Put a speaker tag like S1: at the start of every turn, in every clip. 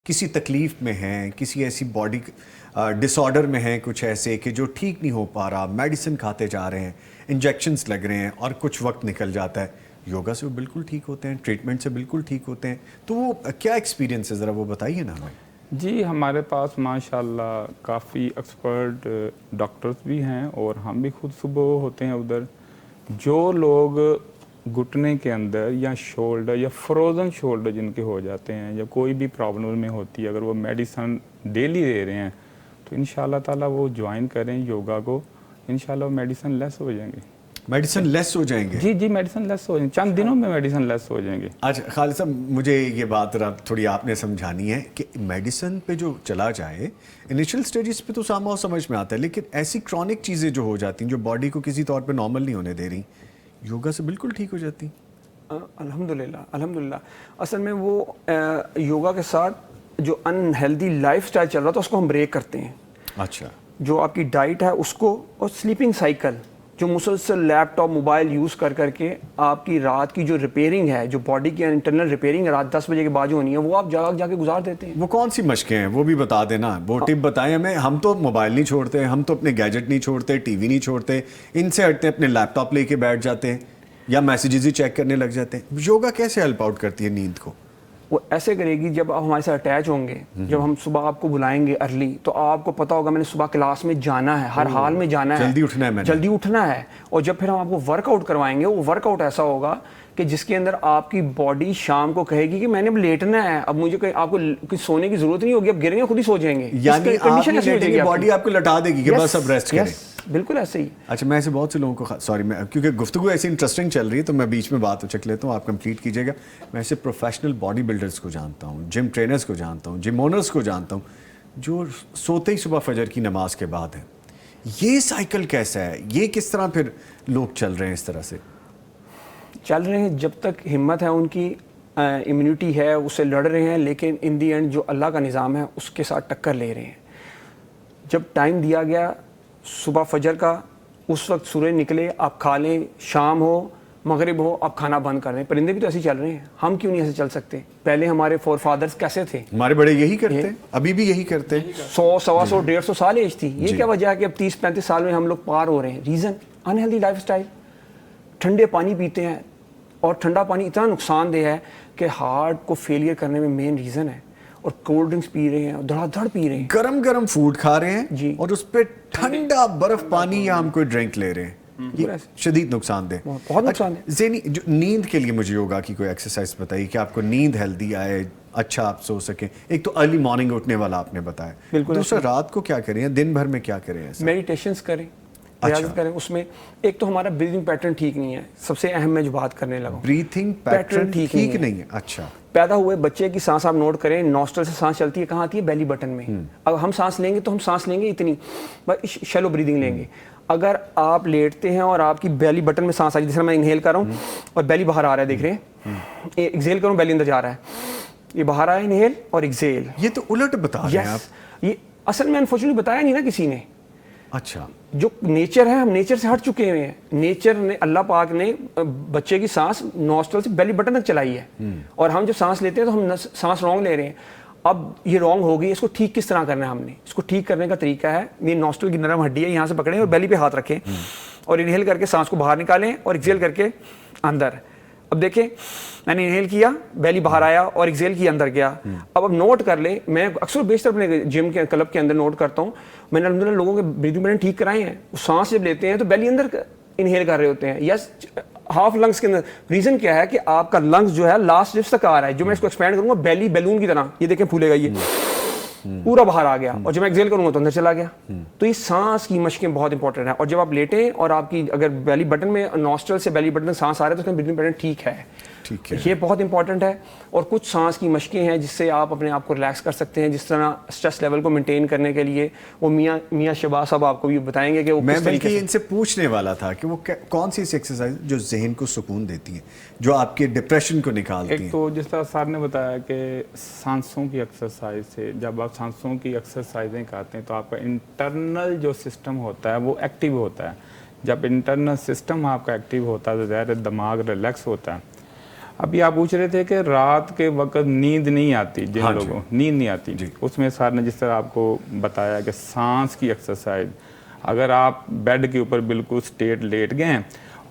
S1: کسی تکلیف میں ہیں, کسی ایسی باڈی ڈس آرڈر میں ہیں کچھ ایسے کہ جو ٹھیک نہیں ہو پا رہا, میڈیسن کھاتے جا رہے ہیں, انجیکشنز لگ رہے ہیں اور کچھ وقت نکل جاتا ہے, یوگا سے وہ بالکل ٹھیک ہوتے ہیں, ٹریٹمنٹ سے بالکل ٹھیک ہوتے ہیں, تو وہ کیا ایکسپیرینس ہے, ذرا وہ بتائیے نا ہمیں.
S2: جی ہمارے پاس ماشاءاللہ کافی ایکسپرٹ ڈاکٹرز بھی ہیں اور ہم بھی خود صبح ہوتے ہیں ادھر. جو لوگ گھٹنے کے اندر یا شولڈر یا فروزن شولڈر جن کے ہو جاتے ہیں یا کوئی بھی پرابلم میں ہوتی ہے, اگر وہ میڈیسن ڈیلی دے رہے ہیں تو انشاءاللہ تعالیٰ وہ جوائن کریں یوگا کو, انشاءاللہ وہ میڈیسن لیس ہو جائیں گے.
S1: میڈیسن لیس ہو جائیں گے؟
S2: جی میڈیسن لیس ہو جائیں گے, چند دنوں میں میڈیسن لیس ہو جائیں گے.
S1: اچھا خالد صاحب, مجھے یہ بات تھوڑی آپ نے سمجھانی ہے کہ میڈیسن پہ جو چلا جائے انیشل سٹیجز پہ تو سامنے سمجھ میں آتا ہے, لیکن ایسی کرونک چیزیں جو ہو جاتی ہیں جو باڈی کو کسی طور پہ نارمل نہیں ہونے دے رہی, یوگا سے بالکل ٹھیک ہو جاتی ہیں.
S3: الحمدللہ. اصل میں وہ یوگا کے ساتھ جو ان ہیلدی لائف سٹائل چل رہا تھا اس کو ہم بریک کرتے ہیں.
S1: اچھا,
S3: جو آپ کی ڈائٹ ہے اس کو, اور سلیپنگ سائیکل جو مسلسل لیپ ٹاپ موبائل یوز کر کے آپ کی رات کی جو ریپیئرنگ ہے, جو باڈی کی انٹرنل ریپیئرنگ ہے رات 10 بجے کے بعد جو ہونی ہے, وہ آپ جا کے گزار دیتے ہیں.
S1: وہ کون سی مشقیں ہیں وہ بھی بتا دینا, وہ ٹپ بتائیں ہمیں. ہم تو موبائل نہیں چھوڑتے, ہم تو اپنے گیجٹ نہیں چھوڑتے, ٹی وی نہیں چھوڑتے, ان سے ہٹتے اپنے لیپ ٹاپ لے کے بیٹھ جاتے ہیں یا میسیجز ہی چیک کرنے لگ جاتے ہیں. یوگا کیسے ہیلپ آؤٹ کرتی ہے نیند کو؟
S3: وہ ایسے کرے گی جب آپ ہمارے ساتھ اٹیچ ہوں گے, جب ہم صبح آپ کو بلائیں گے ارلی, تو آپ کو پتا ہوگا میں نے صبح کلاس میں جانا ہے, ہر حال میں جانا ہے, جلدی اٹھنا ہے. اور جب پھر ہم آپ کو ورک آؤٹ کروائیں گے, وہ ورک آؤٹ ایسا ہوگا کہ جس کے اندر آپ کی باڈی شام کو کہے گی کہ میں نے اب لیٹنا ہے, اب مجھے آپ کو سونے کی ضرورت نہیں ہوگی, اب گریں گے خود ہی سو جائیں گے.
S1: یعنی باڈی آپ کو لٹا دے گی کہ بس اب ریسٹ کریں.
S3: بالکل ایسے ہی.
S1: اچھا, میں ایسے بہت سے لوگوں کو, سوری میں کیونکہ گفتگو ایسی انٹرسٹنگ چل رہی ہے تو میں بیچ میں بات چک لیتا ہوں, آپ کمپلیٹ کیجیے گا. میں ایسے پروفیشنل باڈی بلڈرز کو جانتا ہوں, جم ٹرینرز کو جانتا ہوں, جم اونرز کو جانتا ہوں, جو سوتے ہی صبح فجر کی نماز کے بعد ہیں. یہ سائیکل کیسا ہے, یہ کس طرح پھر لوگ چل رہے ہیں اس طرح سے؟
S3: چل رہے ہیں جب تک ہمت ہے ان کی, امیونٹی ہے, اس سے لڑ رہے ہیں, لیکن ان دی اینڈ جو اللہ کا نظام ہے اس کے ساتھ ٹکر لے رہے ہیں. جب ٹائم دیا گیا صبح فجر کا, اس وقت سورج نکلے آپ کھا لیں, شام ہو مغرب ہو آپ کھانا بند کر دیں. پرندے بھی تو ایسے چل رہے ہیں, ہم کیوں نہیں ایسے چل سکتے؟ پہلے ہمارے فور فادرز کیسے تھے؟
S1: ہمارے بڑے یہی کرتے ہیں, ابھی بھی یہی کرتے ہیں.
S3: 100, 125, 150 سال ایج تھی. یہ کیا وجہ ہے کہ اب 30-35 سال میں ہم لوگ پار ہو رہے ہیں؟ Reason unhealthy life style. ٹھنڈے پانی پیتے ہیں, اور ٹھنڈا پانی اتنا نقصان دہ ہے کہ ہارٹ کو فیلئر کرنے میں مین ریزن ہے. اور کولڈ ڈرنکس پی رہے ہیں, دھڑا دھڑ پی رہے ہیں,
S1: گرم فوڈ کھا رہے ہیں
S3: جی,
S1: اور اس پہ ٹھنڈا برف پانی یا ہم کوئی ڈرنک لے رہے ہیں. یہ شدید نقصان دہ,
S3: بہت نقصان ہے.
S1: ذہنی نیند کے لیے مجھے یوگا کی کوئی ایکسرسائز بتائیے کہ آپ کو نیند ہیلدی آئے, اچھا آپ سو سکیں. ایک تو ارلی مارننگ اٹھنے والا آپ نے بتایا, دوسرا رات کو کیا کریں, دن بھر میں کیا کریں؟
S3: میڈیٹیشنز کریں, ریاضت کریں. اس میں ایک تو ہمارا بریتھنگ پیٹرن ٹھیک نہیں ہے, سب سے اہم میں جو بات کرنے لگا,
S1: بریتھنگ پیٹرن ٹھیک نہیں ہے. اچھا,
S3: پیدا ہوئے بچے کی سانس آپ نوٹ کریں, نوسٹرل سے سانس چلتی ہے, کہاں آتی ہے؟ بیلی بٹن میں. اب ہم سانس لیں گے تو ہم سانس لیں گے اتنی, شیلو بریدنگ لیں گے. اگر آپ لیٹتے ہیں اور آپ کی بیلی بٹن میں سانس آ رہی ہے, جیسے میں انہیل کر رہا ہوں اور بیلی باہر آ رہا ہے, دیکھ رہے ہیں, ایکزیل کروں بیلی اندر جا رہا ہے, یہ باہر آیا انہیل اور ایکزیل.
S1: یہ تو الٹ بتا رہے ہیں آپ.
S3: یہ اصل میں انفارچونیٹلی بتایا نہیں نا کسی نے.
S1: اچھا,
S3: جو نیچر ہے, ہم نیچر سے ہٹ چکے ہوئے ہیں. نیچر نے, اللہ پاک نے بچے کی سانس نوسٹرل سے بیلی بٹن تک چلائی ہے, اور ہم جب سانس لیتے ہیں تو ہم سانس رانگ لے رہے ہیں. اب یہ رانگ ہو گئی, اس کو ٹھیک کس طرح کرنا ہے؟ ہم نے اس کو ٹھیک کرنے کا طریقہ ہے, یہ نوسٹرل کی نرم ہڈی ہے, یہاں سے پکڑیں اور بیلی پہ ہاتھ رکھیں اور انہیل کر کے سانس کو باہر نکالیں اور ایکزیل کر کے اندر. اب دیکھیں, میں نے انہیل کیا, بیلی باہر آیا, اور ایکزیل کیا, اندر گیا. اب نوٹ کر لیں, میں اکثر بیشتر اپنے جم کے کلب کے اندر نوٹ کرتا ہوں, میں نے الحمدللہ لوگوں کے بریتھنگ پیٹرن ٹھیک کرائے ہیں. سانس جب لیتے ہیں تو بیلی اندر انہیل کر رہے ہوتے ہیں, یس ہاف لنگس کے اندر. ریزن کیا ہے کہ آپ کا لنگس جو ہے لاسٹ لپس تک آ رہا ہے. جو میں اس کو ایکسپینڈ کروں گا, بیلی بیلون کی طرح, یہ دیکھیں پھولے گا, یہ پورا باہر آ گیا, اور جب میں ایکزیل کروں گا تو اندر چلا گیا. تو یہ سانس کی مشقیں بہت انپورٹنٹ ہیں. اور جب آپ لیٹیں اور آپ کی اگر بیلی بٹن میں, نوسٹرل سے بیلی بٹن سانس آ رہا ہے تو اس کا بریتھنگ پیٹرن ٹھیک ہے. یہ بہت امپورٹنٹ ہے. اور کچھ سانس کی مشقیں ہیں جس سے آپ اپنے آپ کو ریلیکس کر سکتے ہیں, جس طرح اسٹریس لیول کو مینٹین کرنے کے لیے وہ میاں شہباز صاحب آپ کو بھی بتائیں گے کہ وہ
S1: میں بلکہ ان سے پوچھنے والا تھا کہ وہ کون سی ایکسرسائز جو ذہن کو سکون دیتی ہیں, جو آپ کے ڈپریشن کو نکالتی ہیں.
S2: ایک تو جس طرح سر نے بتایا کہ سانسوں کی ایکسرسائز سے, جب آپ سانسوں کی ایکسرسائزیں کرتے ہیں تو آپ کا انٹرنل جو سسٹم ہوتا ہے وہ ایکٹیو ہوتا ہے. جب انٹرنل سسٹم آپ کا ایکٹیو ہوتا ہے تو ظاہر دماغ ریلیکس ہوتا ہے. ابھی آپ پوچھ رہے تھے کہ رات کے وقت نیند نہیں آتی جن
S1: ہاں جی.
S2: لوگوں نیند نہیں آتی
S1: جی.
S2: اس میں سر نے جس طرح آپ کو بتایا کہ سانس کی ایکسرسائز، اگر آپ بیڈ کے اوپر بالکل اسٹیٹ لیٹ گئے ہیں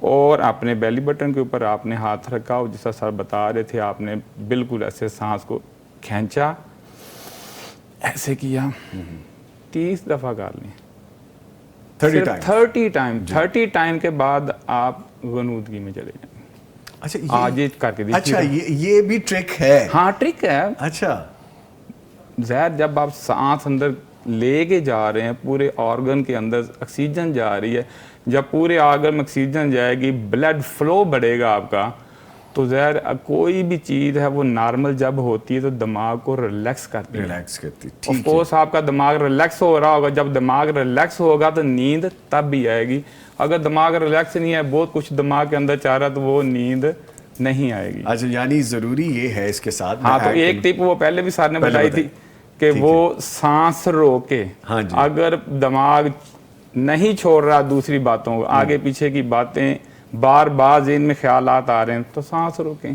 S2: اور اپنے بیلی بٹن کے اوپر آپ نے ہاتھ رکھا اور جس طرح سر بتا رہے تھے آپ نے بالکل ایسے سانس کو کھینچا، ایسے کیا 30 دفعہ کر لیں
S1: 30 ٹائم.
S2: 30 ٹائم 30 ٹائم کے بعد آپ غنودگی میں چلے جائیں.
S1: اچھا
S2: آج یہ کر کے دیکھیے.
S1: اچھا یہ بھی ٹرک ہے.
S2: ہاں ٹرک ہے.
S1: اچھا
S2: زہر جب آپ سانس اندر لے کے جا رہے ہیں پورے آرگن کے اندر آکسیجن جا رہی ہے، جب پورے آرگن میں آکسیجن جائے گی بلڈ فلو بڑھے گا آپ کا، تو زہر کوئی بھی چیز ہے وہ نارمل جب ہوتی ہے تو دماغ کو ریلیکس کرتی ہے.
S1: ریلیکس کرتی.
S2: آف کورس آپ کا دماغ ریلیکس ہو رہا ہوگا، جب دماغ ریلیکس ہوگا تو نیند تب بھی آئے گی. اگر دماغ ریلیکس نہیں ہے، بہت کچھ دماغ کے اندر چاہ رہا تو وہ نیند نہیں آئے گی.
S1: اچھا یعنی ضروری یہ ہے اس کے ساتھ.
S2: ہاں تو ایک ٹپ وہ پہلے بھی سر نے بتائی تھی کہ وہ سانس روکے.
S1: ہاں جی.
S2: اگر دماغ نہیں چھوڑ رہا دوسری باتوں کو، آگے پیچھے کی باتیں بار بار ذہن میں خیالات آ رہے ہیں تو سانس روکیں.